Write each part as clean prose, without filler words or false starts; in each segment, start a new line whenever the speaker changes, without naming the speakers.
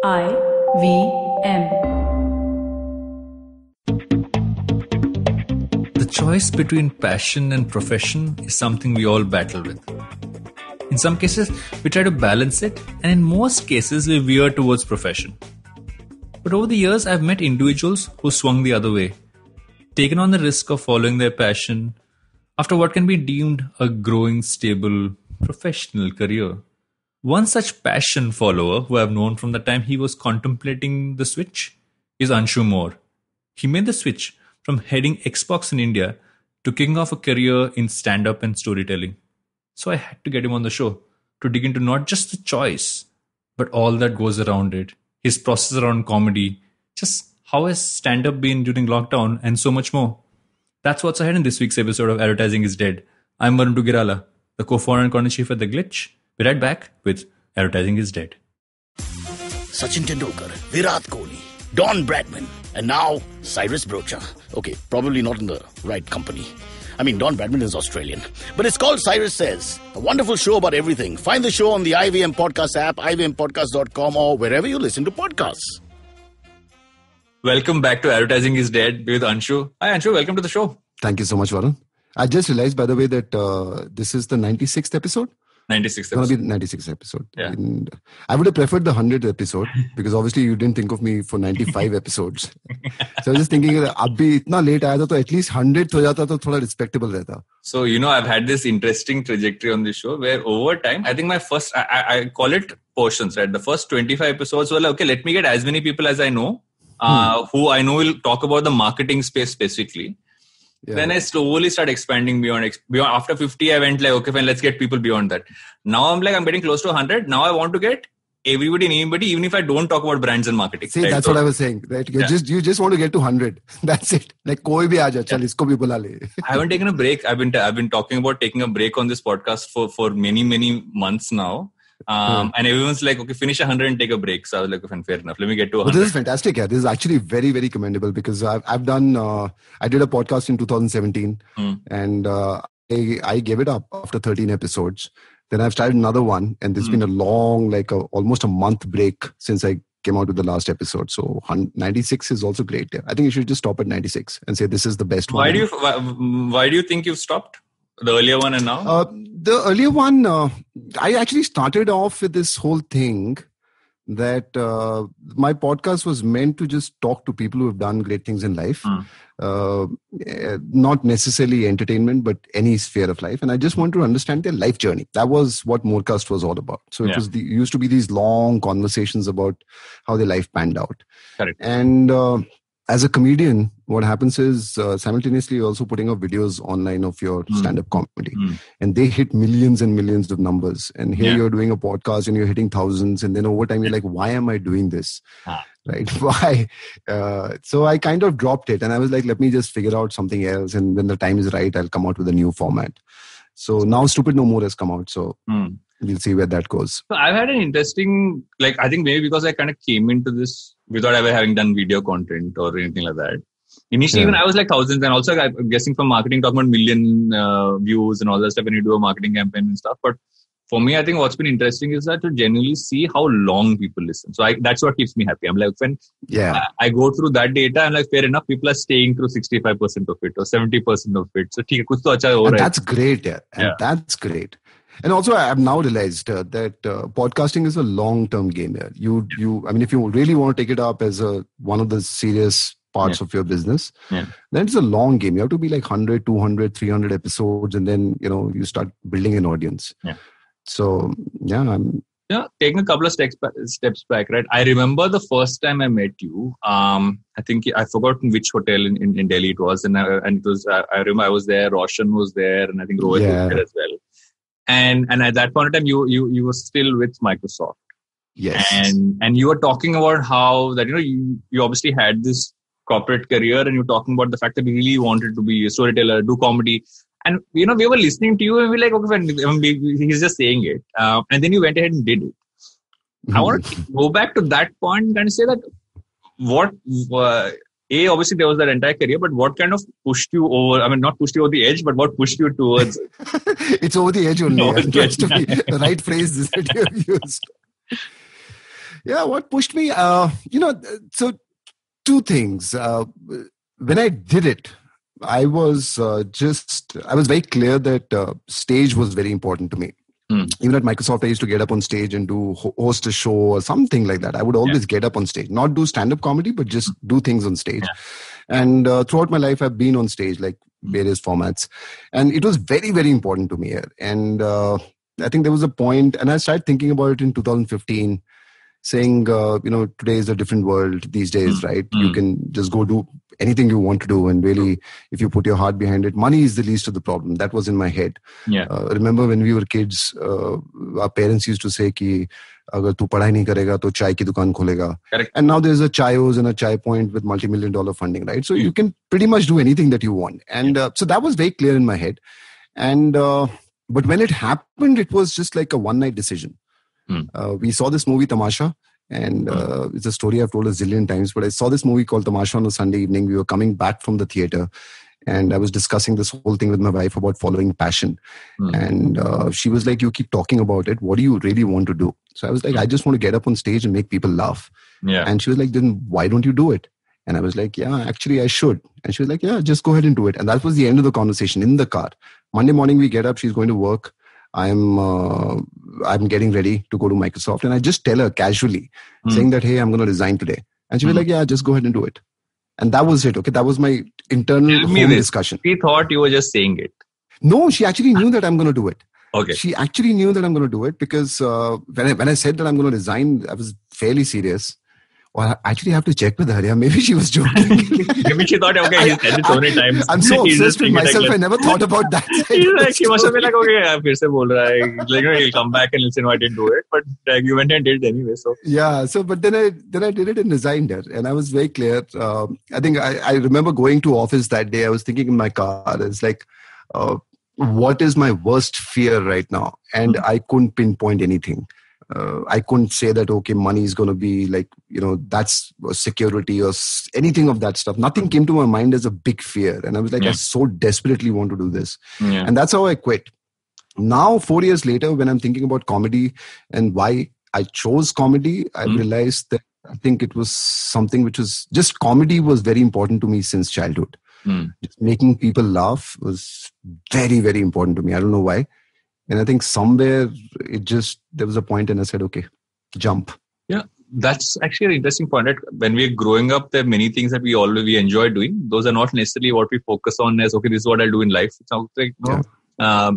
IVM.
The choice between passion and profession is something we all battle with. In some cases, we try to balance it, and in most cases, we veer towards profession. But over the years, I've met individuals who swung the other way, taken on the risk of following their passion after what can be deemed a growing, stable, professional career. One such passion follower who I've known from the time he was contemplating the switch is Anshu Mor. He made the switch from heading Xbox in India to kicking off a career in stand-up and storytelling. So I had to get him on the show to dig into not just the choice, but all that goes around it, his process around comedy, just how has stand-up been during lockdown, and so much more. That's what's ahead in this week's episode of Advertising is Dead. I'm Varun the co-founder and corner chief at The Glitch. Be right back with Advertising is Dead.
Sachin Tendulkar, Virat Kohli, Don Bradman, and now Cyrus Brocha. Okay, probably not in the right company. I mean, Don Bradman is Australian. But it's called Cyrus Says, a wonderful show about everything. Find the show on the IVM Podcast app, ivmpodcast.com, or wherever you listen to podcasts.
Welcome back to Advertising is Dead with Anshu. Hi Anshu, welcome to the show.
Thank you so much, Varun. I just realized, by the way, that this is the 96th episode.
96th
episode. It's going to be the 96th episode.
Yeah.
And I would have preferred the 100th episode because obviously you didn't think of me for 95 episodes. So I was just thinking, abhi itna late aaya tha, to at least 100th ho jata to thoda respectable rehta.
So, I've had this interesting trajectory on this show where over time, I think my first, I call it portions, right? The first 25 episodes were like, okay, let me get as many people as I know, who I know will talk about the marketing space specifically. Yeah. Then I slowly start expanding beyond. After 50, I went like, okay, fine, let's get people beyond that. Now I'm getting close to 100. Now I want to get everybody and anybody, even if I don't talk about brands and marketing.
See,
right?
that's what I was saying. Right? You just want to get to 100. That's it. Like, koi bhi aaja, chal, isko bhi bula le.
I haven't taken a break. I've been talking about taking a break on this podcast for many months now. And everyone's like, okay, finish 100 and take a break. So I was like, okay, fair enough. Let me get to 100.
But this is fantastic. Yeah, this is actually very, very commendable because I've done. I did a podcast in 2017, and I gave it up after 13 episodes. Then I've started another one, and there's been a long, almost a month break since I came out with the last episode. So 96 is also great. Yeah. I think you should just stop at 96 and say this is the best one.
Why do you think you've stopped? The earlier one and now?
The earlier one, I actually started off with this whole thing that my podcast was meant to just talk to people who have done great things in life. Not necessarily entertainment, but any sphere of life. And I just wanted to understand their life journey. That was what Morecast was all about. So it used to be these long conversations about how their life panned out.
Correct.
And as a comedian, what happens is simultaneously you're also putting up videos online of your stand-up comedy. And they hit millions and millions of numbers. And here you're doing a podcast and you're hitting thousands. And then over time, you're like, why am I doing this? Right? Why? So I kind of dropped it. And I was like, let me just figure out something else. And when the time is right, I'll come out with a new format. So now Stupid No More has come out. So we'll see where that goes.
So I've had an interesting, I think maybe because I kind of came into this without ever having done video content or anything like that. Initially, even I was like thousands, and also I'm guessing from marketing, talking about million views and all that stuff when you do a marketing campaign and stuff. But for me, I think what's been interesting is that to genuinely see how long people listen. So that's what keeps me happy. I'm like, when I go through that data, I'm like, fair enough, people are staying through 65% of it or 70% of it. So kuch to acha ho raha hai.
That's great, that's great. And also, I have now realized that podcasting is a long-term game here. I mean, if you really want to take it up as one of the serious parts of your business, then it's a long game. You have to be like 100, 200, 300 episodes, and then, you start building an audience. So, I'm...
taking a couple of steps back, right? I remember the first time I met you. I think I forgot which hotel in Delhi it was, and it was. I remember I was there. Roshan was there, and I think Rohit was there as well. And at that point in time, you were still with Microsoft.
Yes.
And you were talking about how that you obviously had this corporate career, and you're talking about the fact that you really wanted to be a storyteller, do comedy. And we were listening to you, and we're like, okay, he's just saying it. And then you went ahead and did it. I want to go back to that point and say that obviously there was that entire career, but what kind of pushed you over? I mean, not pushed you over the edge, but what pushed you towards it?
It's over the edge only. It has to be the right phrase that you have used. Yeah, what pushed me? So two things. When I did it, I was I was very clear that stage was very important to me. Even at Microsoft, I used to get up on stage and do host a show or something like that. I would always get up on stage, not do stand-up comedy, but just do things on stage. And throughout my life, I've been on stage, like various formats. And it was very, very important to me here. And I think there was a point, and I started thinking about it in 2015, saying, today is a different world these days, right? You can just go do anything you want to do. And really, if you put your heart behind it, money is the least of the problem. That was in my head. Remember when we were kids, our parents used to say ki, agar tu padhai nahi karega, to chai ki dukaan kholega.
Correct.
And now there's a Chaios and a Chai Point with multi-million-dollar funding, right? So you can pretty much do anything that you want. And so that was very clear in my head. And but when it happened, it was just like a one-night decision. We saw this movie Tamasha, and it's a story I've told a zillion times, but I saw this movie called Tamasha on a Sunday evening. We were coming back from the theater, and I was discussing this whole thing with my wife about following passion. And she was like, you keep talking about it. What do you really want to do? So I was like, I just want to get up on stage and make people laugh. And she was like, then why don't you do it? And I was like, yeah, actually I should. And she was like, yeah, just go ahead and do it. And that was the end of the conversation in the car. Monday morning we get up, she's going to work. I'm getting ready to go to Microsoft, and I just tell her casually, saying that, hey, I'm going to resign today. And she was like, yeah, just go ahead and do it. And that was it. Okay, that was my internal home discussion.
She thought you were just saying it.
No, she actually knew that I'm going to do it.
Okay.
She actually knew that I'm going to do it because when I said that I'm going to resign, I was fairly serious. Well, I actually have to check with her. Yeah, maybe she was joking.
Maybe she thought, okay, he's said it so many times.
I'm so obsessed with myself. I never thought about that.
She must have been like, okay, फिर से बोल रहा है. Like, he'll come back and listen why I didn't do it. But you went and did it anyway. So
yeah. So, but then I did it and resigned her, and I was very clear. I think I remember going to office that day. I was thinking in my car, it's like, what is my worst fear right now? And I couldn't pinpoint anything. I couldn't say that, okay, money is going to be like, that's security or anything of that stuff. Nothing came to my mind as a big fear. And I was like, I so desperately want to do this. And that's how I quit. Now, 4 years later, when I'm thinking about comedy and why I chose comedy, I realized that I think it was something which was just comedy was very important to me since childhood. Just making people laugh was very, very important to me. I don't know why. And I think somewhere there was a point and I said, okay, jump.
Yeah, that's actually an interesting point. Right? When we're growing up, there are many things that we enjoy doing. Those are not necessarily what we focus on as, okay, this is what I'll do in life. It sounds like,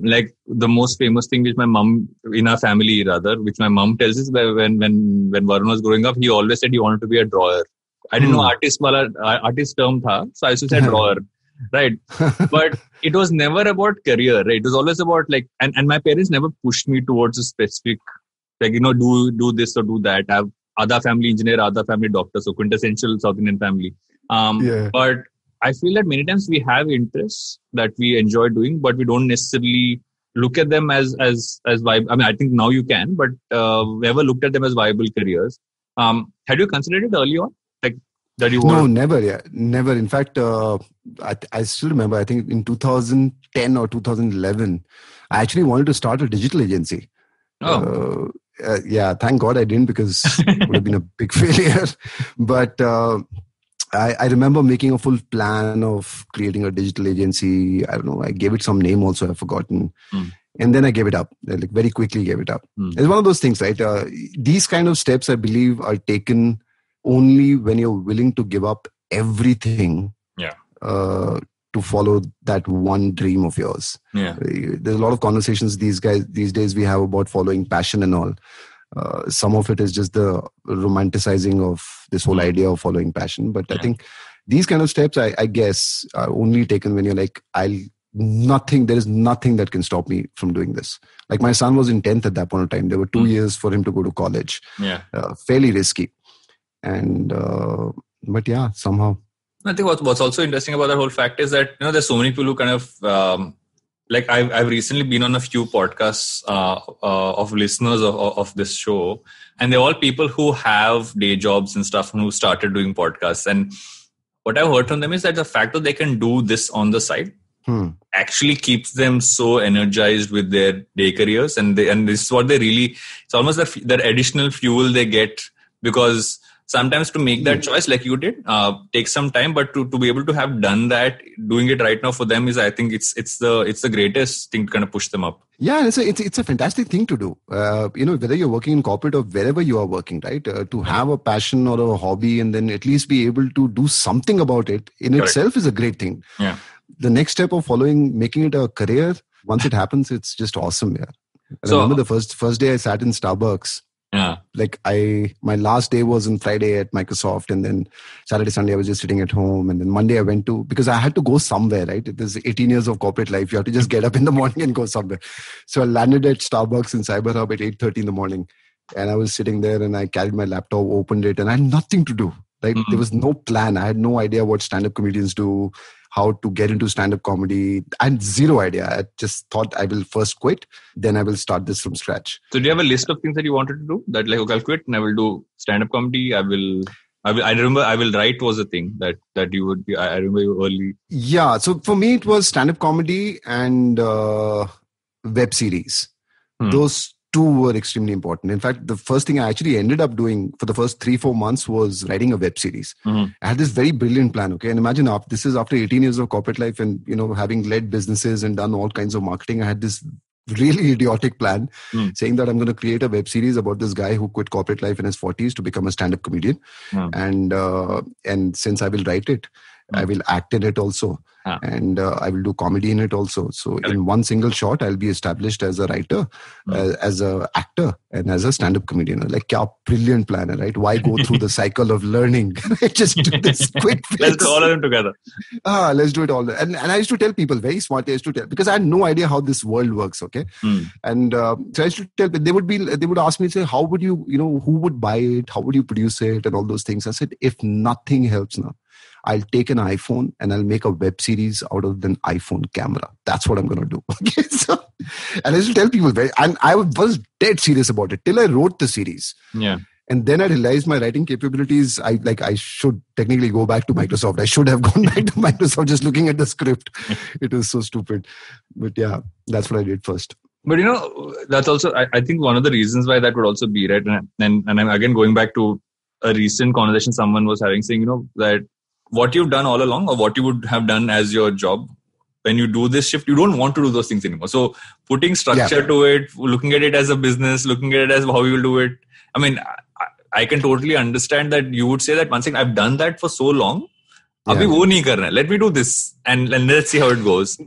like the most famous thing which my mom, in our family rather, which my mom tells us when Varun was growing up, he always said he wanted to be a drawer. I didn't know artist term tha, so I used to say drawer. Right. But it was never about career, right? It was always about like, and my parents never pushed me towards a specific, like, do this or do that. I have other family engineer, other family doctor, so quintessential South Indian family. But I feel that many times we have interests that we enjoy doing, but we don't necessarily look at them as viable. I mean, I think now you can, but we never looked at them as viable careers. Had you considered it early on? Like, that you
No, never. Yeah, never. In fact, I still remember, I think in 2010 or 2011, I actually wanted to start a digital agency. Yeah, thank God I didn't, because it would have been a big failure. But I remember making a full plan of creating a digital agency. I don't know, I gave it some name also, I've forgotten. And then I gave it up, like very quickly gave it up. It's one of those things, right? These kind of steps, I believe, are taken only when you're willing to give up everything to follow that one dream of yours. There's a lot of conversations these days we have about following passion and all. Some of it is just the romanticizing of this whole idea of following passion. But I think these kind of steps, I guess, are only taken when you're like, there is nothing that can stop me from doing this. Like my son was in 10th at that point of time. There were 2 years for him to go to college. Fairly risky. And but yeah, somehow
I think what's also interesting about that whole fact is that there's so many people who kind of like I've recently been on a few podcasts of listeners of this show, and they're all people who have day jobs and stuff and who started doing podcasts. And what I've heard from them is that the fact that they can do this on the side actually keeps them so energized with their day careers, and this is what they really. It's almost that additional fuel they get because sometimes to make that choice like you did takes some time, but to be able to have done that, doing it right now for them is, I think it's the greatest thing to kind of push them up.
Yeah, it's a fantastic thing to do. Whether you're working in corporate or wherever you are working, right? To have a passion or a hobby and then at least be able to do something about it in itself is a great thing.
Yeah.
The next step of making it a career, once it happens, it's just awesome. Yeah. And I remember the first day I sat in Starbucks.
Yeah.
Like my last day was on Friday at Microsoft, and then Saturday, Sunday I was just sitting at home, and then Monday I went because I had to go somewhere, right? It is 18 years of corporate life. You have to just get up in the morning and go somewhere. So I landed at Starbucks in Cyber Hub at 8:30 in the morning, and I was sitting there and I carried my laptop, opened it, and I had nothing to do. Right? Mm-hmm. There was no plan. I had no idea what stand-up comedians do, how to get into stand-up comedy. I had zero idea. I just thought I will first quit, then I will start this from scratch.
So do you have a list of things that you wanted to do? That like, okay, I'll quit and I will do stand-up comedy. I remember I will write was a thing that you would be. I remember you early.
Yeah. So for me, it was stand-up comedy and web series. Those two were extremely important. In fact, the first thing I actually ended up doing for the first 3-4 months was writing a web series. Mm-hmm. I had this very brilliant plan. Okay. And imagine this is after 18 years of corporate life and, having led businesses and done all kinds of marketing. I had this really idiotic plan saying that I'm going to create a web series about this guy who quit corporate life in his 40s to become a stand-up comedian. And since I will write it, I will act in it also. And I will do comedy in it also. So in one single shot, I'll be established as a writer, as an actor, and as a stand-up comedian. Like, kya brilliant plan, right? Why go through the cycle of learning? Just do this quick fix.
Let's do all of them together.
Let's do it all. And I used to tell people, very smart, I used to tell, because I had no idea how this world works, okay? And so I used to tell, they would ask me, say, how would you, who would buy it? How would you produce it? And all those things. I said, if nothing helps now, I'll take an iPhone and I'll make a web series out of an iPhone camera. That's what I'm going to do. Okay, so, and I used to tell people, and I was dead serious about it till I wrote the series.
Yeah.
And then I realized my writing capabilities, I should technically go back to Microsoft. I should have gone back to Microsoft just looking at the script. It was so stupid. But yeah, that's what I did first.
But that's also, I think one of the reasons why that would also be, right? And I'm again going back to a recent conversation someone was having, saying, that what you've done all along or what you would have done as your job, when you do this shift, you don't want to do those things anymore. So putting structure to it, looking at it as a business, looking at it as how you will do it. I mean, I can totally understand that you would say that one thing, I've done that for so long. Abhi wo nahi karna. Let me do this and let's see how it goes.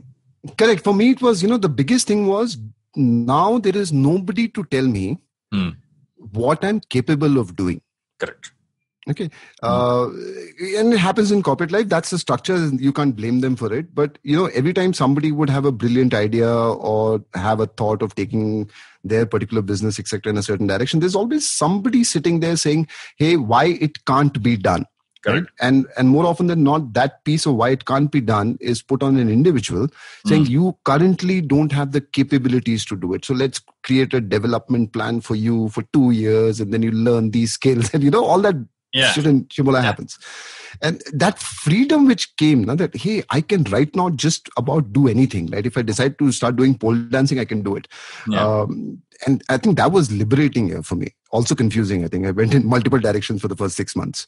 Correct. For me, it was, the biggest thing was now there is nobody to tell me what I'm capable of doing.
Correct.
Okay. And it happens in corporate life. That's the structure. You can't blame them for it. But, every time somebody would have a brilliant idea or have a thought of taking their particular business, etc., in a certain direction, there's always somebody sitting there saying, hey, why it can't be done. Right? And more often than not, that piece of why it can't be done is put on an individual saying you currently don't have the capabilities to do it. So let's create a development plan for you for 2 years and then you learn these skills and all that. Shimula happens. And that freedom which came, that, hey, I can right now just about do anything, right? If I decide to start doing pole dancing, I can do it. Yeah. And I think that was liberating here for me. Also confusing, I think. I went in multiple directions for the first 6 months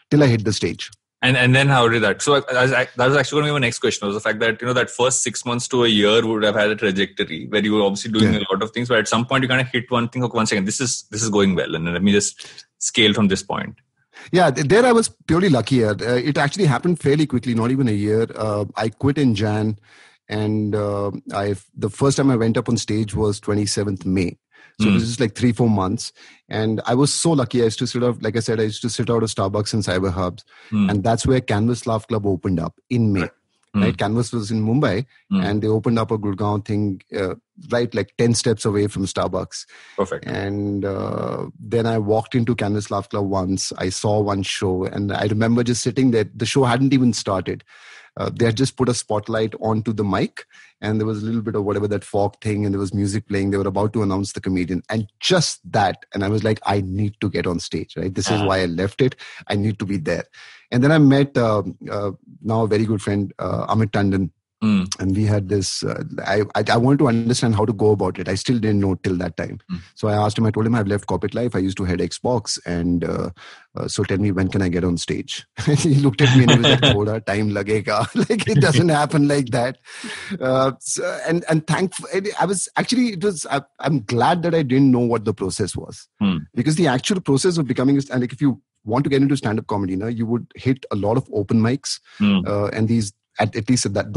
till I hit the stage.
And then how did that? So that was actually going to be my next question, was the fact that, that first 6 months to a year would have had a trajectory where you were obviously doing a lot of things, but at some point you kind of hit one thing, okay, 1 second, this is going well. And then let me just scale from this point.
Yeah, there I was purely lucky. It actually happened fairly quickly, not even a year. I quit in Jan, and the first time I went up on stage was 27th May. So this is like 3-4 months. And I was so lucky. I used to sit out, like I said, I used to sit out of Starbucks and Cyber Hubs. And that's where Canvas Laugh Club opened up in May. Right? Canvas was in Mumbai and they opened up a Gurgaon thing, right, like 10 steps away from Starbucks.
Perfect.
And then I walked into Canvas Laugh Club once. I saw one show and I remember just sitting there. The show hadn't even started. They had just put a spotlight onto the mic and there was a little bit of whatever that fog thing and there was music playing. They were about to announce the comedian and just that. And I was like, I need to get on stage, right? This is why I left it. I need to be there. And then I met now a very good friend, Amit Tandon. And we had this, I wanted to understand how to go about it. I still didn't know till that time. So I asked him, I told him I've left corporate life. I used to head Xbox. And so tell me, when can I get on stage? He looked at me and he was like, thoda time lagega. Like, it doesn't happen like that. And thankfully, I'm glad that I didn't know what the process was. Because the actual process of becoming, and like if you want to get into stand-up comedy, you would hit a lot of open mics. And these, at least at that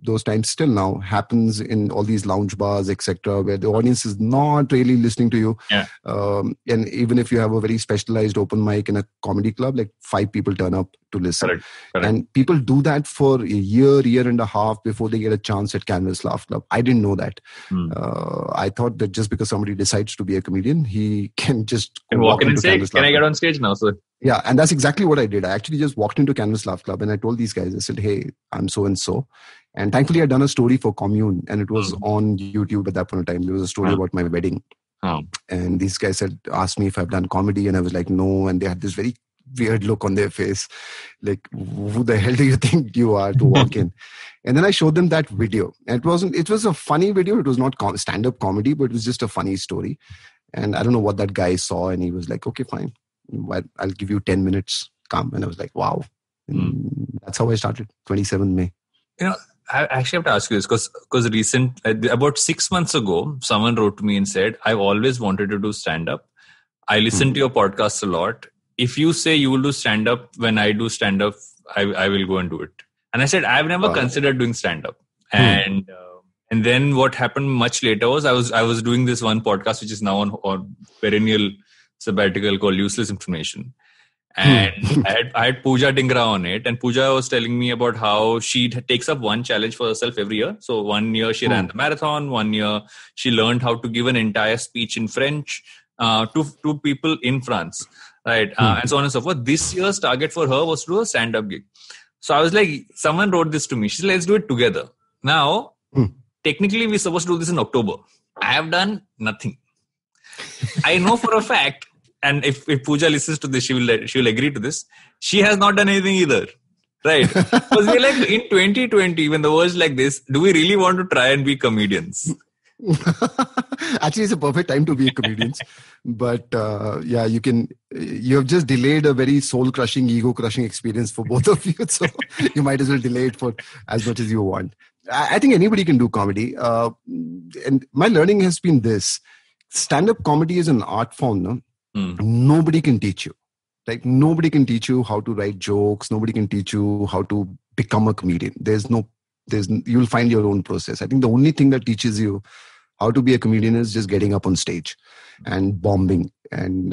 those times still now happens in all these lounge bars, etc., where the audience is not really listening to you. And even if you have a very specialized open mic in a comedy club, like 5 people turn up to listen.
Correct.
And people do that for a year and a half before they get a chance at Canvas Laugh Club. I didn't know that. I thought that just because somebody decides to be a comedian, he can just
walk in and say, can I get on stage now, sir?
Yeah, and that's exactly what I did. I actually just walked into Canvas Laugh Club and I told these guys, I said, hey, I'm so and so. And thankfully, I'd done a story for Commune and it was on YouTube at that point in time. There was a story about my wedding. And these guys asked me if I've done comedy and I was like, no. And they had this very weird look on their face. Like, who the hell do you think you are to walk in? And then I showed them that video. And it was a funny video. It was not stand-up comedy, but it was just a funny story. And I don't know what that guy saw. And he was like, okay, fine. I'll give you 10 minutes. Come. And I was like, wow. That's how I started, 27 May.
I actually have to ask you this because about 6 months ago, someone wrote to me and said, I've always wanted to do stand-up. I listen to your podcast a lot. If you say you will do stand-up when I do stand-up, I will go and do it. And I said, I've never considered doing stand-up. And then what happened much later was I was doing this one podcast, which is now on perennial sabbatical called Useless Information. And I had Pooja Dingra on it, and Pooja was telling me about how she takes up one challenge for herself every year. So 1 year she ran the marathon, 1 year she learned how to give an entire speech in French to people in France, right? And so on and so forth. This year's target for her was to do a stand-up gig. So I was like, someone wrote this to me. She said, let's do it together. Now, technically we're supposed to do this in October. I have done nothing. I know for a fact, and if Pooja listens to this, she will agree to this. She has not done anything either, right? Because we're like, in 2020, when the world's like this, do we really want to try and be comedians?
Actually, it's a perfect time to be comedians. But you have just delayed a very soul-crushing, ego-crushing experience for both of you. So you might as well delay it for as much as you want. I think anybody can do comedy. And my learning has been this. Stand-up comedy is an art form, no? Nobody can teach you. Like, nobody can teach you how to write jokes. Nobody can teach you how to become a comedian. You'll find your own process. I think the only thing that teaches you how to be a comedian is just getting up on stage and bombing. And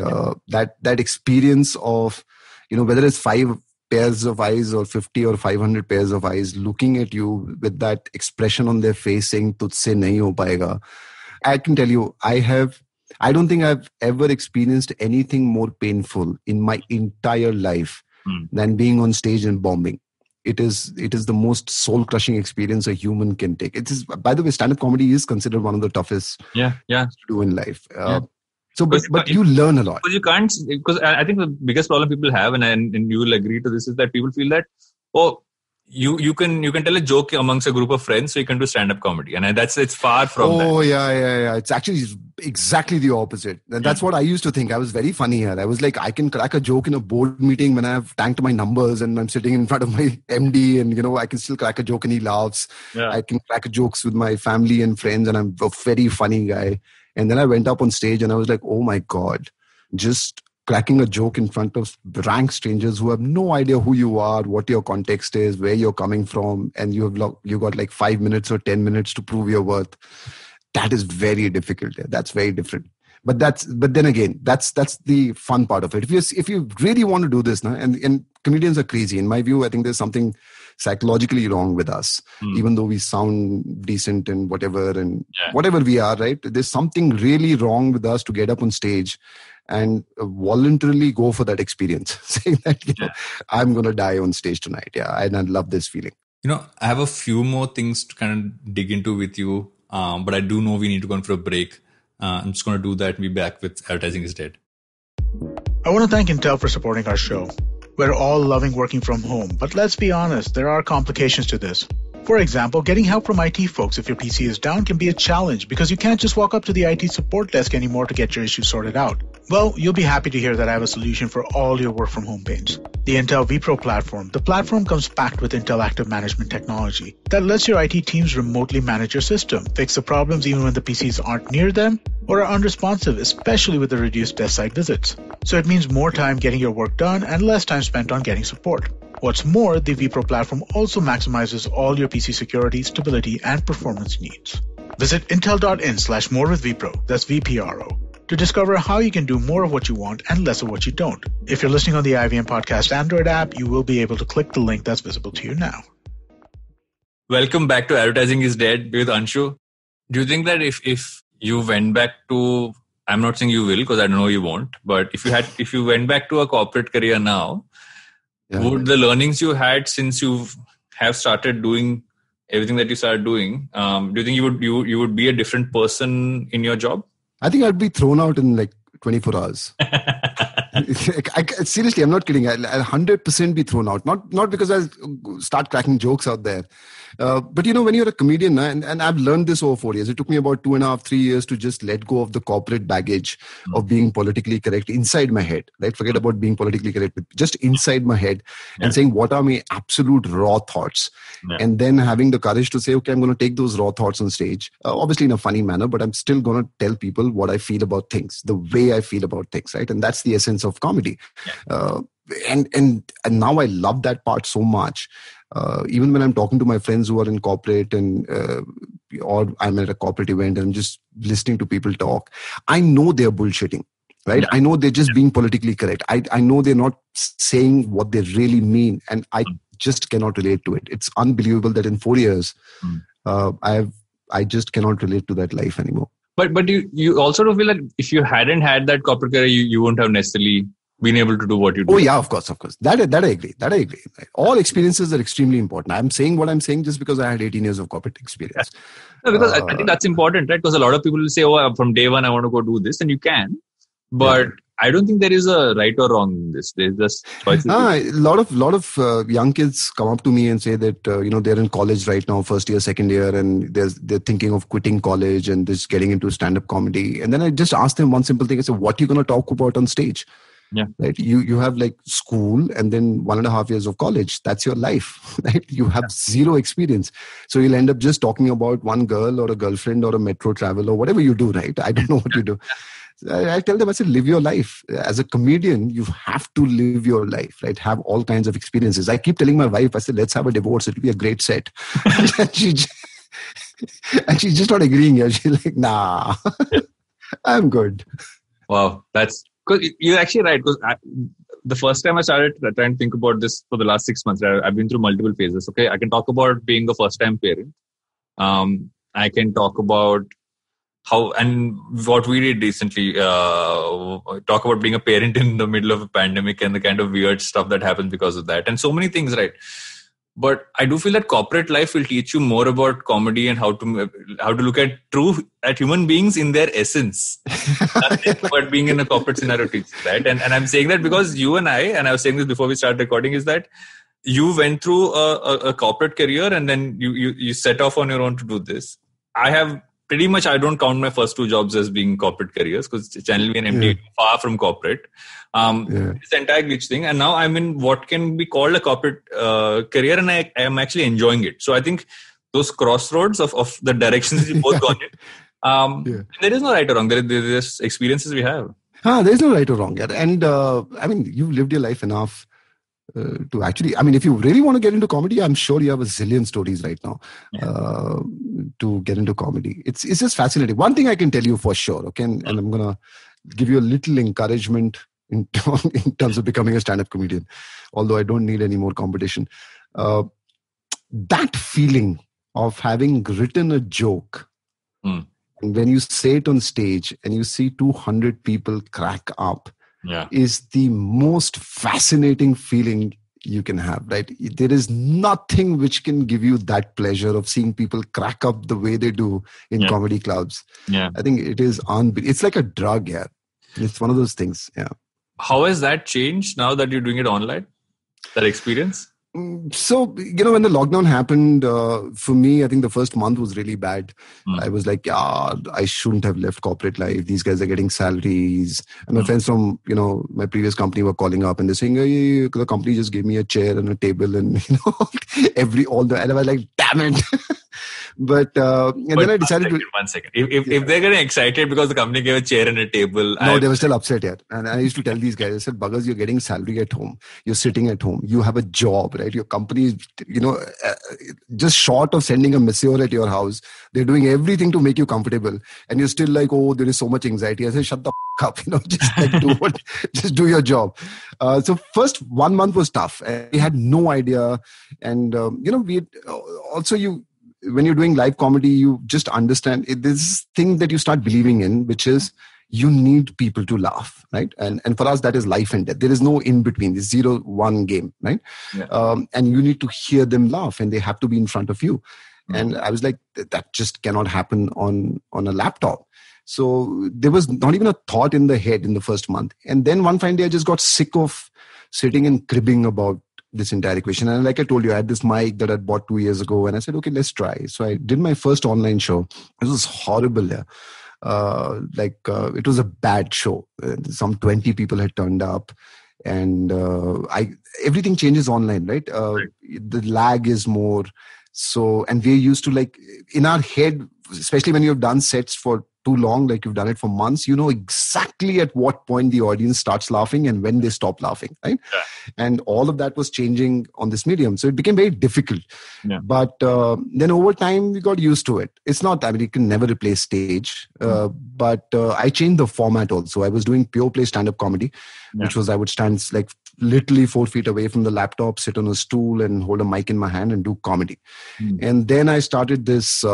that experience of, whether it's 5 pairs of eyes or 50 or 500 pairs of eyes looking at you with that expression on their face saying, "Tujhse nahi ho paega." I can tell you, I don't think I've ever experienced anything more painful in my entire life than being on stage and bombing. It is the most soul-crushing experience a human can take. It is, by the way, stand-up comedy is considered one of the toughest to do in life. So, but you learn a lot.
Because you can't. Because I think the biggest problem people have, and you will agree to this, is that people feel that, you can tell a joke amongst a group of friends, so you can do stand-up comedy, and it's far from that.
Oh yeah. It's actually exactly the opposite. And that's what I used to think. I was very funny here. I was like, I can crack a joke in a board meeting when I've tanked my numbers and I'm sitting in front of my MD, and I can still crack a joke and he laughs. I can crack jokes with my family and friends, and I'm a very funny guy. And then I went up on stage and I was like, oh my God, just cracking a joke in front of rank strangers who have no idea who you are, what your context is, where you're coming from, and you got like 5 minutes or 10 minutes to prove your worth. That is very difficult. That's very different. But then again, that's the fun part of it. If you really want to do this, and comedians are crazy. In my view, I think there's something psychologically wrong with us, even though we sound decent and whatever we are, right? There's something really wrong with us to get up on stage and voluntarily go for that experience, saying that I'm going to die on stage tonight. And I love this feeling.
I have a few more things to kind of dig into with you, but I do know we need to go for a break. I'm just going to do that and be back with Advertising is Dead.
I want to thank Intel for supporting our show. We're all loving working from home, but let's be honest, there are complications to this. For example, getting help from IT folks if your PC is down can be a challenge because you can't just walk up to the IT support desk anymore to get your issue sorted out. Well, you'll be happy to hear that I have a solution for all your work from home pains. The Intel vPro platform. The platform comes packed with Intel Active Management technology that lets your IT teams remotely manage your system, fix the problems even when the PCs aren't near them, or are unresponsive, especially with the reduced desk site visits. So it means more time getting your work done and less time spent on getting support. What's more, the vPro platform also maximizes all your PC security, stability, and performance needs. Visit intel.in/more with vPro, that's VPRO, to discover how you can do more of what you want and less of what you don't. If you're listening on the IVM Podcast Android app, you will be able to click the link that's visible to you now.
Welcome back to Advertising is Dead with Anshu. Do you think that if you went back to, I'm not saying you will because I know you won't, but if you went back to a corporate career now, would the learnings you had since you have started doing everything that you started doing, do you think you would be a different person in your job?
I think I'd be thrown out in like 24 hours. Seriously, I'm not kidding. I'll 100% be thrown out. Not because I'll start cracking jokes out there. But when you're a comedian, and I've learned this over 4 years, it took me about 2.5, 3 years to just let go of the corporate baggage of being politically correct inside my head, right? Forget about being politically correct, but just inside my head and saying, what are my absolute raw thoughts? And then having the courage to say, okay, I'm going to take those raw thoughts on stage, obviously in a funny manner, but I'm still going to tell people what I feel about things, the way I feel about things, right? And that's the essence of comedy. And now I love that part so much. Even when I'm talking to my friends who are in corporate or I'm at a corporate event and I'm just listening to people talk, I know they're bullshitting, right? I know they're just being politically correct. I know they're not saying what they really mean, and I just cannot relate to it. It's unbelievable that in 4 years, I just cannot relate to that life anymore.
But you also don't feel like if you hadn't had that corporate career, you wouldn't have necessarily been able to do what you do.
Oh yeah, of course. That I agree. All experiences are extremely important. I'm saying what I'm saying just because I had 18 years of corporate experience.
No, because I think that's important, right? Because a lot of people will say, oh, from day one, I want to go do this, and you can. But I don't think there is a right or wrong in this. There's just choices.
A lot of young kids come up to me and say that they're in college right now, first year, second year, and they're thinking of quitting college and just getting into stand-up comedy. And then I just ask them one simple thing. I say, what are you going to talk about on stage?
Yeah.
Right. You have like school and then 1.5 years of college. That's your life, right? You have zero experience. So you'll end up just talking about one girl or a girlfriend or a metro travel or whatever you do, right? I don't know what you do. I tell them, I said, live your life. As a comedian, you have to live your life, right? Have all kinds of experiences. I keep telling my wife, I said, let's have a divorce. It'll be a great set. and she's just not agreeing here. She's like, nah, I'm good.
Wow. Because you're actually right. Because the first time I started trying to think about this for the last 6 months, I've been through multiple phases. Okay, I can talk about being a first-time parent. I can talk about how and what we did recently. Talk about being a parent in the middle of a pandemic and the kind of weird stuff that happens because of that, and so many things, right? But I do feel that corporate life will teach you more about comedy and how to look at human beings in their essence. Nothing about being in a corporate scenario teaches that. And I'm saying that because you and I was saying this before we started recording, is that you went through a corporate career and then you set off on your own to do this. I have pretty much, I don't count my first 2 jobs as being corporate careers because Channel V and MD far from corporate. This entire glitch thing, and now I'm in what can be called a corporate career, and I am actually enjoying it. So I think those crossroads of the directions we both gone in, there is no right or wrong. There's experiences we have.
There's no right or wrong. And you've lived your life enough to actually, if you really want to get into comedy, I'm sure you have a zillion stories right now to get into comedy. It's just fascinating. One thing I can tell you for sure, okay, and I'm going to give you a little encouragement in terms of becoming a stand-up comedian, although I don't need any more competition. That feeling of having written a joke, and when you say it on stage and you see 200 people crack up, is the most fascinating feeling you can have, right? There is nothing which can give you that pleasure of seeing people crack up the way they do in comedy clubs. I think it is it's like a drug. It's one of those things. How
has that changed now that you're doing it online, that experience?
So, when the lockdown happened, for me, I think the first month was really bad. I was like, yeah, I shouldn't have left corporate life. These guys are getting salaries. And my friends from, my previous company were calling up and they're saying, hey, the company just gave me a chair and a table and, and I was like, damn it. But then I decided
one second. If they're getting excited because the company gave a chair and a table.
No, they were still upset yet. And I used to tell these guys, I said, Buggers, you're getting salary at home. You're sitting at home. You have a job, right? Your company is, just short of sending a masseur at your house. They're doing everything to make you comfortable. And you're still like, oh, there is so much anxiety. I said, shut the up, just do your job. So first 1 month was tough. We had no idea. And, we had, also when you're doing live comedy, you just understand this thing that you start believing in, which is you need people to laugh, right? And for us, that is life and death. There is no in between. It's 0-1 game, right? Yeah. And you need to hear them laugh and they have to be in front of you. Mm-hmm. And I was like, that just cannot happen on a laptop. So there was not even a thought in the head in the first month. And then one fine day, I just got sick of sitting and cribbing about this entire equation. And like I told you, I had this mic that I'd bought 2 years ago and I said, okay, let's try. So I did my first online show. It was horrible. Yeah. It was a bad show. Some 20 people had turned up and everything changes online, right? Right. The lag is more. So, and we're used to in our head, especially when you've done sets for too long, like you've done it for months, you know exactly at what point the audience starts laughing and when they stop laughing, right? Yeah. And all of that was changing on this medium. So it became very difficult. Yeah. But then over time, we got used to it. It's not, you can never replace stage. But I changed the format also. I was doing pure play stand-up comedy, which was I would stand literally 4 feet away from the laptop, sit on a stool and hold a mic in my hand and do comedy. And then I started this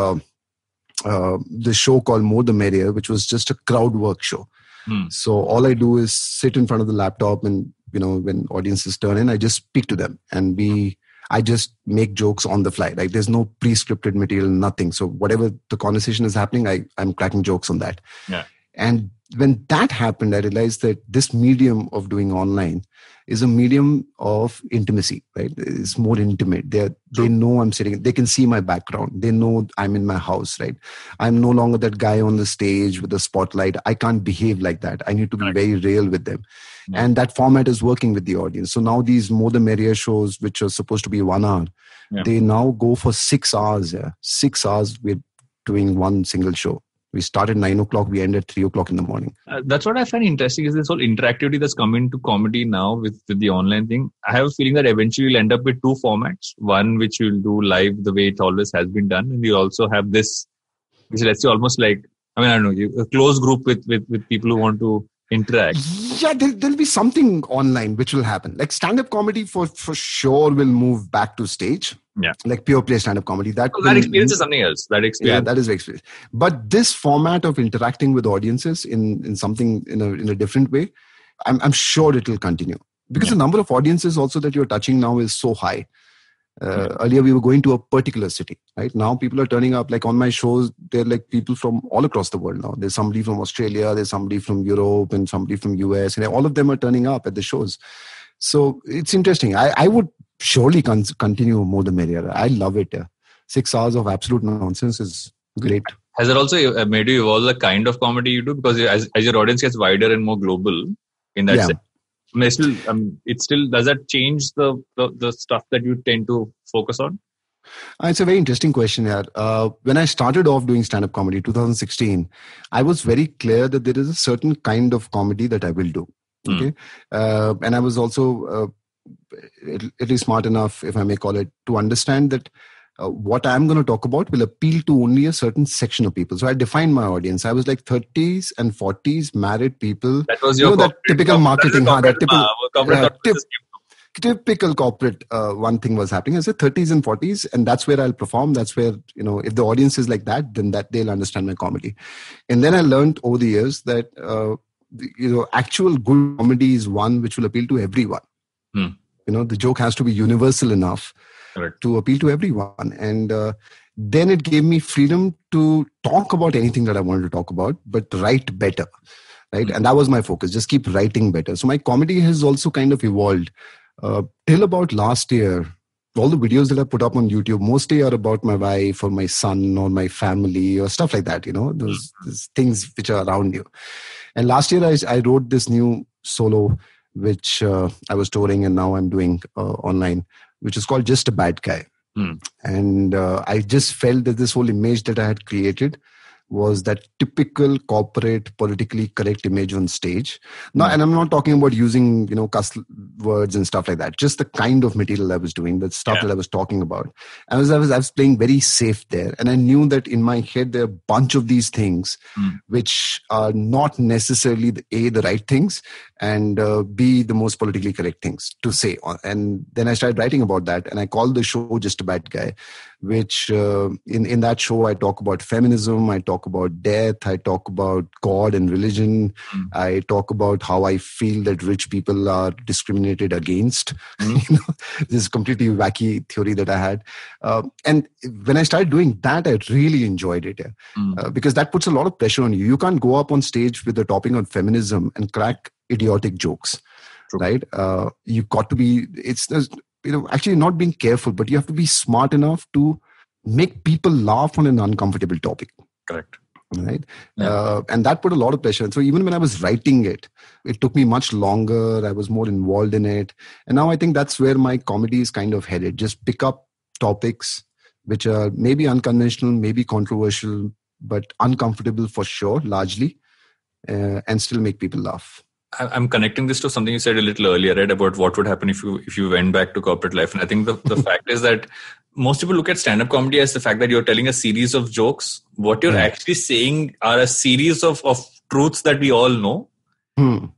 show called More the Merrier, which was just a crowd work show. So all I do is sit in front of the laptop and, when audiences turn in, I just speak to them and I just make jokes on the fly. Like there's no pre-scripted material, nothing. So whatever the conversation is happening, I'm cracking jokes on that. Yeah. And when that happened, I realized that this medium of doing online is a medium of intimacy, right? It's more intimate. They know I'm sitting, they can see my background. They know I'm in my house, right? I'm no longer that guy on the stage with the spotlight. I can't behave like that. I need to be very real with them. Yeah. And that format is working with the audience. So now these More the Merrier shows, which are supposed to be 1 hour, they now go for 6 hours. Yeah. 6 hours we're doing one single show. We start at 9 o'clock, we end at 3 o'clock in the morning.
That's what I find interesting is this whole interactivity that's come into comedy now with the online thing. I have a feeling that eventually you'll end up with 2 formats. One, which you'll do live the way it always has been done. And you also have this, which let's say almost like, I don't know, a close group with people who want to interact.
Yeah, there'll be something online which will happen. Like stand-up comedy for sure will move back to stage. Yeah. Like pure play stand-up comedy. That
experience is something else. That experience.
Yeah, that is the experience. But this format of interacting with audiences in something in a different way, I'm sure it will continue. Because the number of audiences also that you're touching now is so high. Earlier we were going to a particular city, right? Now people are turning up. Like on my shows, they're like people from all across the world now. There's somebody from Australia, there's somebody from Europe and somebody from US, and all of them are turning up at the shows. So it's interesting. I would surely continue More the Merrier. I love it. 6 hours of absolute nonsense is great.
Has it also made you evolve the kind of comedy you do? Because as your audience gets wider and more global in that sense, it still does that change the stuff that you tend to focus on?
It's a very interesting question here. When I started off doing stand-up comedy 2016, I was very clear that there is a certain kind of comedy that I will do. Okay, and I was also at least smart enough, if I may call it, to understand that what I'm going to talk about will appeal to only a certain section of people. So I defined my audience. I was like 30s and 40s married people.
That was your
that typical marketing. Typical corporate one thing was happening. I said 30s and 40s, and that's where I'll perform. That's where, if the audience is like that, then that they'll understand my comedy. And then I learned over the years that, actual good comedy is one which will appeal to everyone. The joke has to be universal enough to appeal to everyone. And then it gave me freedom to talk about anything that I wanted to talk about, but write better. Right. And that was my focus. Just keep writing better. So my comedy has also kind of evolved. Till about last year, all the videos that I put up on YouTube mostly are about my wife or my son or my family or stuff like that, those things which are around you. And last year I wrote this new solo, which I was touring and now I'm doing online, which is called Just a Bad Guy. And I just felt that this whole image that I had created was that typical corporate politically correct image on stage. Now, and I'm not talking about using, cuss words and stuff like that. Just the kind of material I was doing, the stuff that I was talking about. I was playing very safe there. And I knew that in my head, there are a bunch of these things which are not necessarily the right things and B, the most politically correct things to say. And then I started writing about that. And I called the show Just a Bad Guy, which in that show, I talk about feminism, I talk about death, I talk about God and religion, I talk about how I feel that rich people are discriminated against. This completely wacky theory that I had. And when I started doing that, I really enjoyed it because that puts a lot of pressure on you. You can't go up on stage with a topic on feminism and crack idiotic jokes, right? You got to be, actually not being careful, but you have to be smart enough to make people laugh on an uncomfortable topic.
Correct.
Right. Yeah. And that put a lot of pressure. And so even when I was writing it took me much longer. I was more involved in it. And now I think that's where my comedy is kind of headed. Just pick up topics which are maybe unconventional, maybe controversial, but uncomfortable for sure, largely, and still make people laugh.
I'm connecting this to something you said a little earlier, right? About what would happen if you went back to corporate life. And I think the fact is that most people look at stand-up comedy as the fact that you're telling a series of jokes. What you're actually saying are a series of truths that we all know,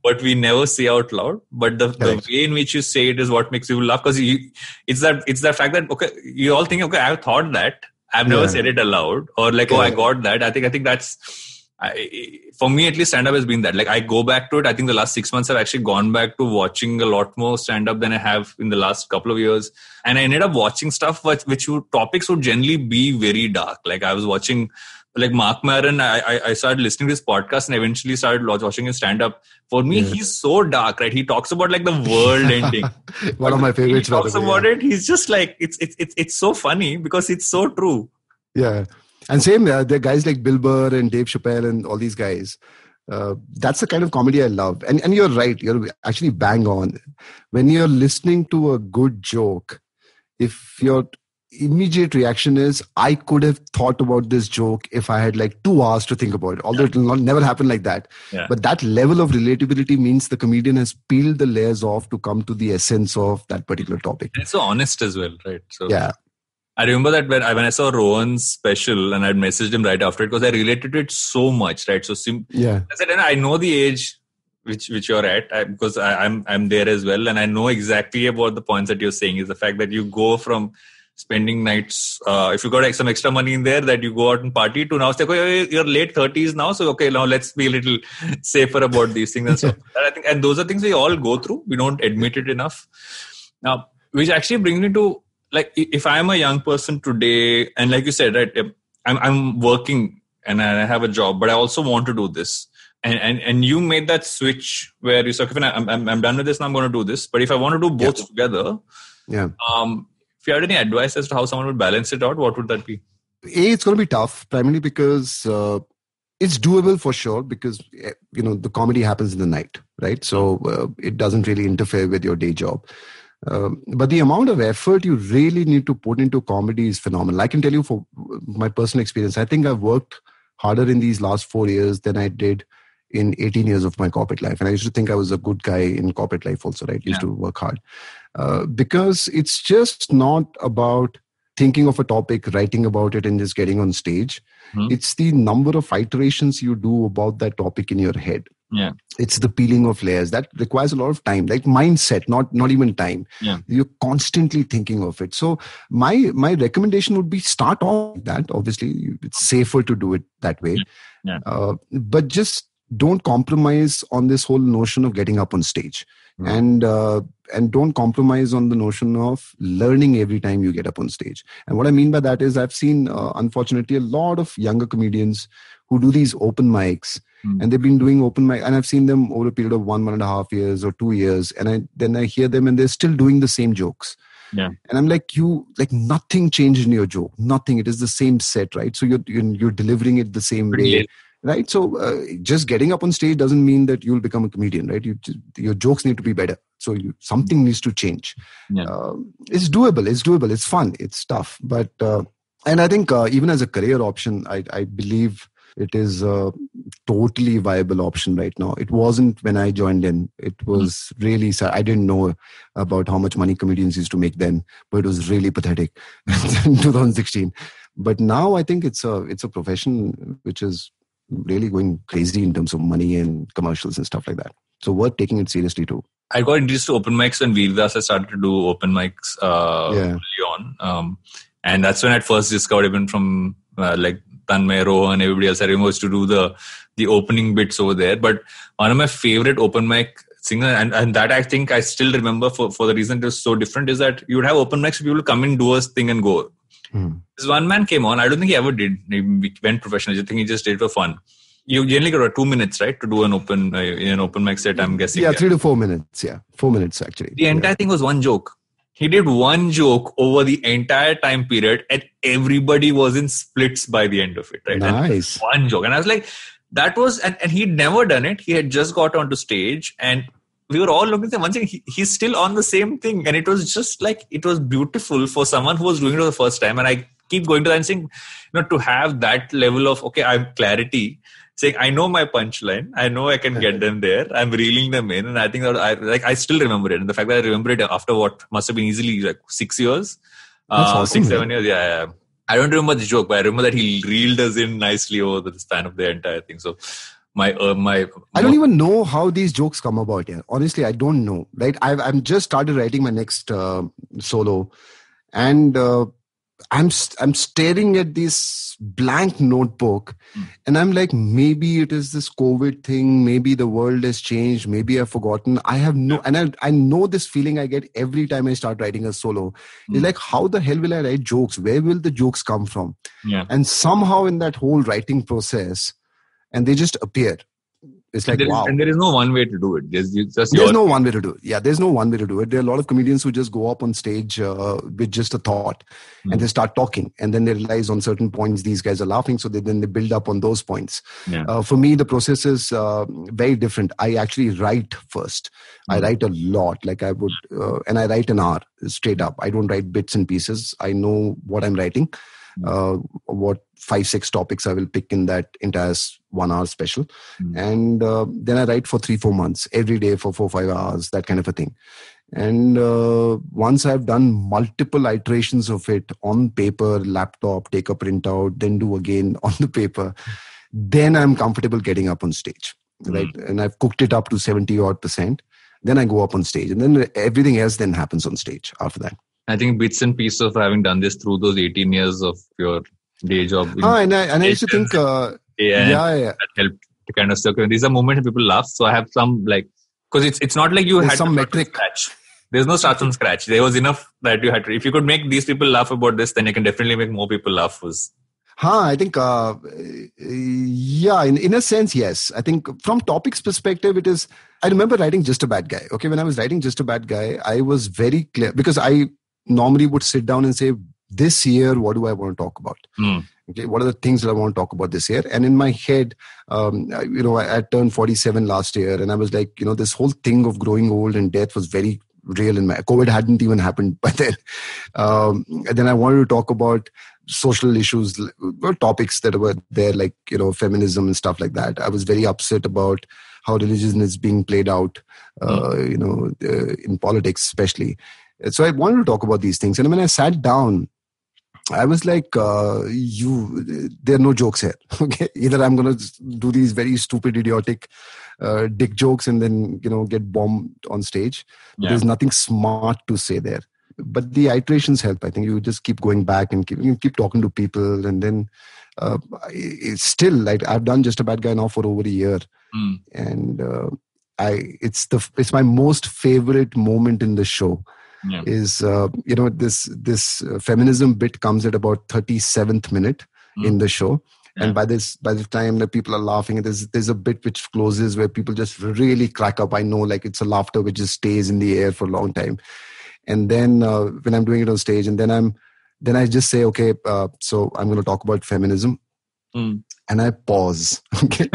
but we never say out loud. But the way in which you say it is what makes you laugh. Because it's that fact that, okay, you all think, okay, I've thought that. I've never said it aloud. Or like, I got that. I think that's... for me, at least, stand-up has been that. Like, I go back to it. I think the last 6 months I've actually gone back to watching a lot more stand-up than I have in the last couple of years. And I ended up watching stuff topics would generally be very dark. Like, I was watching, like, Mark Maron. I started listening to his podcast and eventually started watching his stand-up. For me, he's so dark, right? He talks about, like, the world ending.
One of my favorites.
He talks about it. He's just like, it's so funny because it's so true.
Yeah. And same, there are guys like Bill Burr and Dave Chappelle and all these guys. That's the kind of comedy I love. And you're right. You're actually bang on. When you're listening to a good joke, if your immediate reaction is, I could have thought about this joke if I had like 2 hours to think about it. Although it will never happen like that. Yeah. But that level of relatability means the comedian has peeled the layers off to come to the essence of that particular topic.
It's so honest as well, right? So
yeah.
I remember that when I saw Rohan's special and I'd messaged him right after it because I related to it so much, right? So I said, and I know the age which you're at because I'm there as well, and I know exactly about the points that you're saying. Is the fact that you go from spending nights, if you got some extra money in there, that you go out and party, to now it's like, oh, you're late 30s now, so okay, now let's be a little safer about these things and stuff. I think, and those are things we all go through. We don't admit it enough. Now, which actually brings me to, like, if I'm a young person today, and like you said, right, I'm working and I have a job, but I also want to do this. And you made that switch where you said, okay, I'm done with this, now I'm going to do this. But if I want to do both together, if you had any advice as to how someone would balance it out, what would that be?
It's going to be tough, primarily because it's doable for sure, because the comedy happens in the night, right? So it doesn't really interfere with your day job. But the amount of effort you really need to put into comedy is phenomenal. I can tell you for my personal experience, I think I've worked harder in these last 4 years than I did in 18 years of my corporate life. And I used to think I was a good guy in corporate life also, right? Used to work hard. Because it's just not about thinking of a topic, writing about it, and just getting on stage. It's the number of iterations you do about that topic in your head.
Yeah,
it's the peeling of layers that requires a lot of time, like mindset, not even time.
Yeah,
you're constantly thinking of it. So my recommendation would be start off like that. Obviously, it's safer to do it that way.
Yeah.
But just don't compromise on this whole notion of getting up on stage, and don't compromise on the notion of learning every time you get up on stage. And what I mean by that is, I've seen unfortunately a lot of younger comedians who do these open mics. And they've been doing open mic, and I've seen them over a period of 1.5 years or 2 years. And then I hear them and they're still doing the same jokes.
Yeah.
And I'm like, nothing changed in your joke. Nothing. It is the same set, right? So you're delivering it the same way, right? So just getting up on stage doesn't mean that you'll become a comedian, right? Your jokes need to be better. So something needs to change.
Yeah.
It's doable. It's fun. It's tough. But, and I think even as a career option, I believe it is a totally viable option right now. It wasn't when I joined in. It was really sad. I didn't know about how much money comedians used to make then, but it was really pathetic in 2016. But now I think it's a profession which is really going crazy in terms of money and commercials and stuff like that. So worth taking it seriously too.
I got introduced to open mics when Veer I started to do open mics early on. And that's when I first discovered, even from like Tanmay, Rohan, everybody else, I remember to do the opening bits over there. But one of my favorite open mic singers, and that I think I still remember for the reason it was so different, is that you would have open mics, people would come in, do a thing and go. This one man came on, I don't think he ever did. He went professional. I think he just did it for fun. You generally got 2 minutes, right, to do an open mic set, I'm guessing.
Yeah, 3 to 4 minutes. Yeah, 4 minutes actually.
The entire thing was one joke. He did one joke over the entire time period and everybody was in splits by the end of it, right?
Nice.
And one joke. And I was like, that was, and he'd never done it. He had just got onto stage and we were all looking at him. One thing, he's still on the same thing. And it was just like, it was beautiful for someone who was doing it for the first time. And I keep going to that and saying, to have that level of, okay, I have clarity. Saying, I know my punchline. I know I can get them there. I'm reeling them in. And I think that I still remember it. And the fact that I remember it after what must have been easily like 6 years.
That's awesome,
6-7 years. Yeah. I don't remember the joke, but I remember that he reeled us in nicely over the span of the entire thing. So I don't even know how these jokes come about here. Honestly, I don't know. Right? I'm just started writing my next solo. And I'm staring at this blank notebook and I'm like, maybe it is this COVID thing. Maybe the world has changed. Maybe I've forgotten. I have and I know this feeling I get every time I start writing a solo. It's like, how the hell will I write jokes? Where will the jokes come from? Yeah.
And somehow in that whole writing process, and they just appear. It's like, wow.
And there is no one way to do it. There's
no one way to do it. Yeah, there's no one way to do it. There are a lot of comedians who just go up on stage with just a thought and they start talking. And then they realize on certain points, these guys are laughing. So then they build up on those points.
Yeah.
For me, the process is very different. I actually write first. I write a lot. Like I would, and I write an hour straight up. I don't write bits and pieces. I know what I'm writing. What 5-6 topics I will pick in that entire 1 hour special. And then I write for 3-4 months, every day for 4-5 hours, that kind of a thing. And once I've done multiple iterations of it on paper, laptop, take a printout, then do again on the paper, then I'm comfortable getting up on stage, right? And I've cooked it up to 70% then I go up on stage. And then everything else then happens on stage after that.
I think bits and pieces of having done this through those 18 years of your day job.
And I used to think,
that helped to kind of circle. These are moments people laugh. So I have some because it's not like you had
some metric.
Scratch. There's no start from scratch. There was enough that you had to. If you could make these people laugh about this, then you can definitely make more people laugh.
I think, in a sense, yes. I think from topics perspective, it is, I remember writing Just a Bad Guy. Okay, when I was writing Just a Bad Guy, I was very clear because I normally would sit down and say, this year, what do I want to talk about? Okay, what are the things that I want to talk about this year? And in my head, I turned 47 last year and I was like, this whole thing of growing old and death was very real in my, COVID hadn't even happened by then. And then I wanted to talk about social issues, topics that were there, like, feminism and stuff like that. I was very upset about how religion is being played out, in politics especially. So I wanted to talk about these things. And when I sat down, I was like, there are no jokes here. Okay, either I'm going to do these very stupid, idiotic dick jokes and then, get bombed on stage. Yeah. There's nothing smart to say there. But the iterations help. I think you just keep going back and keep talking to people. And then it's still like I've done Just a Bad Guy now for over a year. And it's my most favorite moment in the show. Yeah. Is this feminism bit comes at about 37th minute in the show, and by the time that people are laughing, there's a bit which closes where people just really crack up. I know, like, it's a laughter which just stays in the air for a long time, And then when I'm doing it on stage, and then I just say, okay, so I'm going to talk about feminism. And I pause. Okay.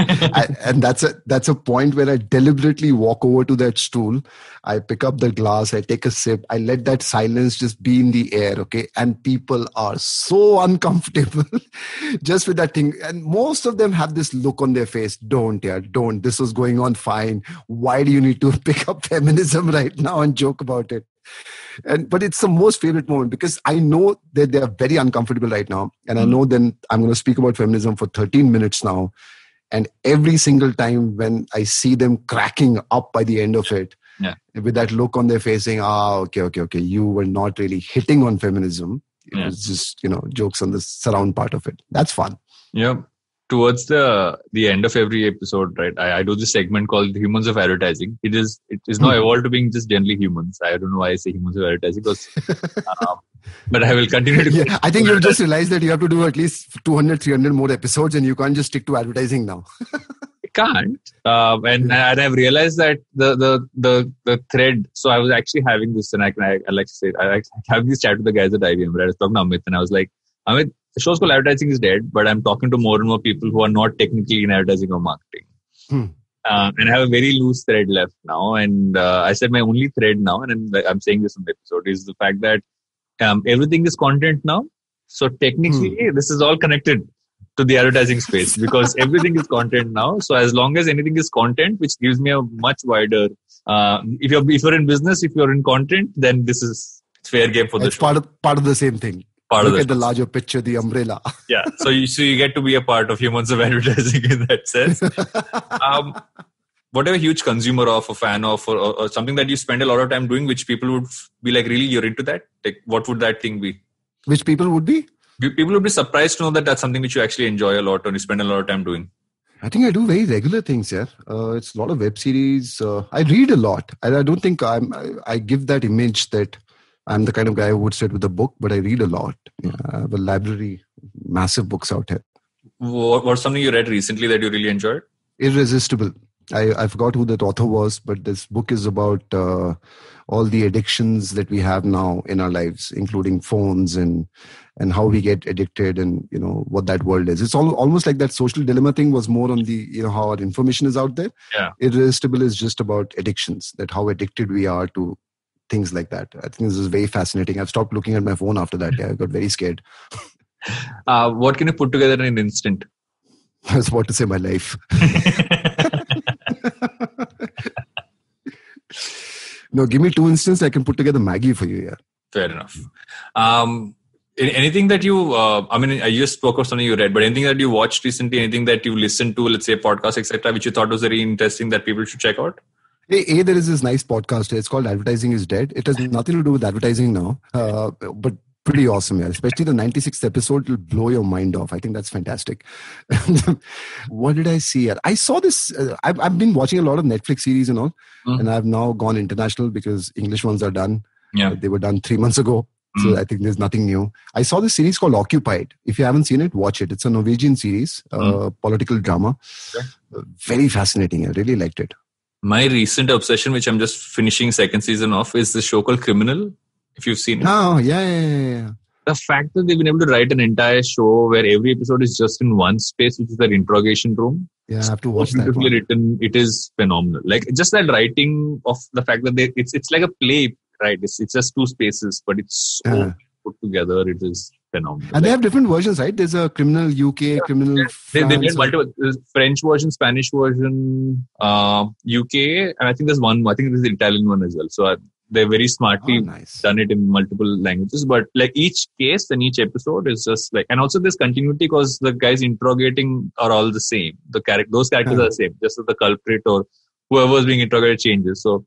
And that's a point where I deliberately walk over to that stool. I pick up the glass. I take a sip. I let that silence just be in the air. Okay. And people are so uncomfortable just with that thing. And most of them have this look on their face. Don't. This was going on fine. Why do you need to pick up feminism right now and joke about it? But it's the most favorite moment because I know that they are very uncomfortable right now. And I know then I'm going to speak about feminism for 13 minutes now. And every single time when I see them cracking up by the end of it, with that look on their face saying, okay, you were not really hitting on feminism. It was just, jokes on the surround part of it. That's fun.
Yeah. Towards the end of every episode, right, I do this segment called the Humans of Advertising. It is now evolved to being just generally humans. I don't know why I say humans of advertising, because, but I will continue to.
I think you've just realized that you have to do at least 200, 300 more episodes, and you can't just stick to advertising now.
I can't, and I've realized that the thread. So I was actually having this, and I like to say, I have this chat with the guys at IBM. Right? I was talking to Amit, and I was like, Amit, the show's called Advertising is Dead, but I'm talking to more and more people who are not technically in advertising or marketing. And I have a very loose thread left now. And I said my only thread now, and I'm saying this in the episode, is the fact that everything is content now. So technically, this is all connected to the advertising space because everything is content now. So as long as anything is content, which gives me a much wider, if you're in business, if you're in content, then this is fair game for the show.
It's part of the same thing. Look at the larger picture, the umbrella.
Yeah. So you get to be a part of Humans of Advertising in that sense. Whatever huge consumer of, a fan of, or something that you spend a lot of time doing, which people would be like, really, you're into that? Like, what would that thing be?
Which people would be?
People would be surprised to know that that's something which you actually enjoy a lot or you spend a lot of time doing.
I think I do very regular things, yeah. It's a lot of web series. I read a lot. I don't think I give that image that I'm the kind of guy who would sit with a book, but I read a lot. Yeah, I have a library, massive books out here.
What's something you read recently that you really enjoyed?
Irresistible. I forgot who that author was, but this book is about all the addictions that we have now in our lives, including phones and how we get addicted and, what that world is. It's almost like that social dilemma thing was more on the, how our information is out there.
Yeah.
Irresistible is just about addictions, that how addicted we are to things like that. I think this is very fascinating. I've stopped looking at my phone after that. Yeah, I got very scared.
What can you put together in an instant?
I was about to say my life. No, give me 2 instances. I can put together Maggie for you. Yeah.
Fair enough. Anything that you, I just spoke of something you read, but anything that you watched recently, anything that you listened to, let's say a podcast, etc., which you thought was very interesting that people should check out?
Hey, there is this nice podcast. It's called Advertising is Dead. It has nothing to do with advertising now, but pretty awesome. Yeah. Especially the 96th episode will blow your mind off. I think that's fantastic. What did I see? I saw this. I've been watching a lot of Netflix series and all, and I've now gone international because English ones are done.
Yeah.
They were done 3 months ago. So I think there's nothing new. I saw this series called Occupied. If you haven't seen it, watch it. It's a Norwegian series, political drama. Okay. Very fascinating. I really liked it.
My recent obsession, which I'm just finishing second season of, is the show called Criminal. If you've seen it.
Oh, yeah.
The fact that they've been able to write an entire show where every episode is just in one space, which is their interrogation room.
Yeah, I have to watch that.
Beautifully written. It is phenomenal. Like just that writing of the fact that it's like a play, right? It's just two spaces, but it's so put together. It is phenomenal.
And they have different versions, right? There's a Criminal UK, Criminal France.
They made multiple. There's French version, Spanish version, UK, and I think there's one. I think there's the Italian one as well. So they're very smartly done it in multiple languages. But like each case and each episode is just like, and also there's continuity because the guys interrogating are all the same. Those characters are the same. Just the culprit or whoever's being interrogated changes. So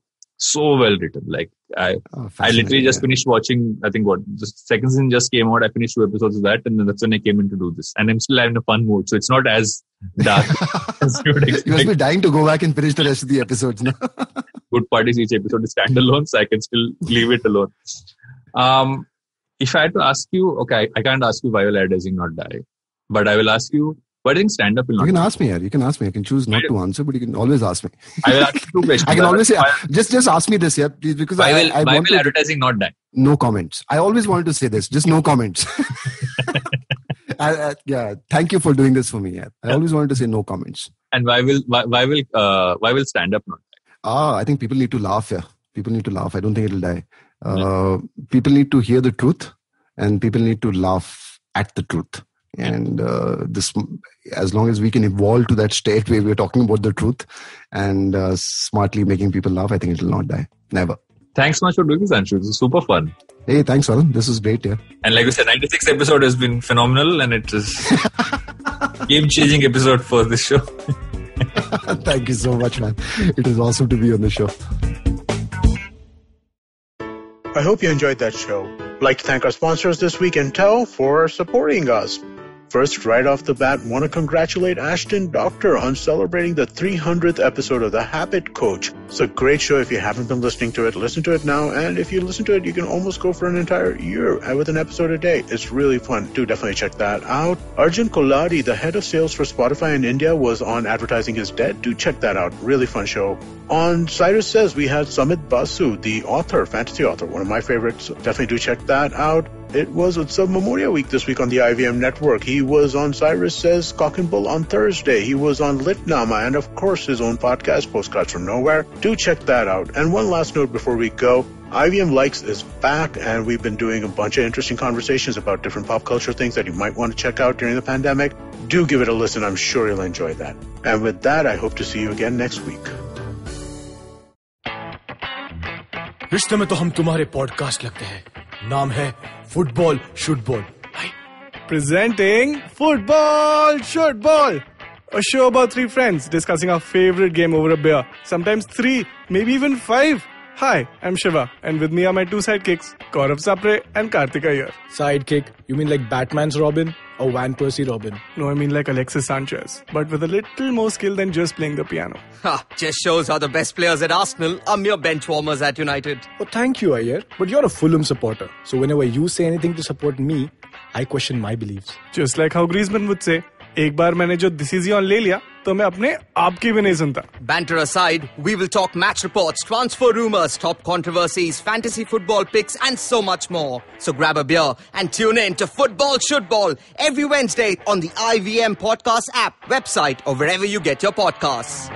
well written. Like I literally just finished watching, I think the second season just came out. I finished 2 episodes of that and then that's when I came in to do this. And I'm still in a fun mood. So it's not as dark as you would expect.
You must be dying to go back and finish the rest of the episodes now.
Good part is each episode is standalone, so I can still leave it alone. If I had to ask you, okay, I can't ask you why will advertising not die, but I will ask you, But I think stand-up will not.
You can ask me, yaar. You can ask me. I can choose not to answer, but you can always ask me.
I will ask you 2 questions.
I can always say, just ask me this, yeah, please, because
why
I
will
want to,
advertising not die?
No comments. I always wanted to say this, just no comments. Yeah, thank you for doing this for me. Yeah. I always wanted to say no comments.
And why will stand-up not die?
I think people need to laugh. Yeah, people need to laugh. I don't think it'll die. People need to hear the truth, and people need to laugh at the truth. And this, as long as we can evolve to that state where we're talking about the truth and smartly making people laugh, I think it will not die. Never.
Thanks so much for doing this, Anshu. This is super fun.
Hey, thanks, Varun. This is great, yeah.
And like we said, 96th episode has been phenomenal, and it is game-changing episode for this show.
Thank you so much, man. It is awesome to be on the show.
I hope you enjoyed that show. I'd like to thank our sponsors this week, Intel, for supporting us. First, right off the bat, want to congratulate Ashton Doctor on celebrating the 300th episode of The Habit Coach. It's a great show. If you haven't been listening to it, listen to it now. And if you listen to it, you can almost go for an entire year with an episode a day. It's really fun. Do definitely check that out. Arjun Koladi, the head of sales for Spotify in India, was on Advertising is Dead. Do check that out. Really fun show. On Cyrus Says, we had Sumit Basu, the author, fantasy author, one of my favorites. Definitely do check that out. It was Utsav Memorial Week this week on the IVM Network. He was on Cyrus Says Cock and Bull on Thursday. He was on Litnama and, of course, his own podcast, Postcards from Nowhere. Do check that out. And one last note before we go. IVM Likes is back, and we've been doing a bunch of interesting conversations about different pop culture things that you might want to check out during the pandemic. Do give it a listen. I'm sure you'll enjoy that. And with that, I hope to see you again next week.
रिश्ते में तो हम तुम्हारे podcast लगते हैं. नाम है football should ball.
Presenting Football Should Ball, a show about 3 friends discussing our favorite game over a beer. Sometimes 3, maybe even 5. Hi, I'm Shiva, and with me are my 2 sidekicks, Gaurav Sapre and Karthik Iyer.
Sidekick? You mean like Batman's Robin or Van Persie Robin?
No, I mean like Alexis Sanchez, but with a little more skill than just playing the piano.
Ha! Just shows how the best players at Arsenal are mere bench warmers at United.
Oh, thank you, Iyer. But you're a Fulham supporter, so whenever you say anything to support me, I question my beliefs.
Just like how Griezmann would say, एक बार मैंने जो decision ले लिया, तो मैं अपने आप की भी नहीं सुनता.
Banter aside, we will talk match reports, transfer rumors, top controversies, fantasy football picks, and so much more. So grab a beer and tune in to Football Should Ball every Wednesday on the IVM Podcast app, website, or wherever you get your podcasts.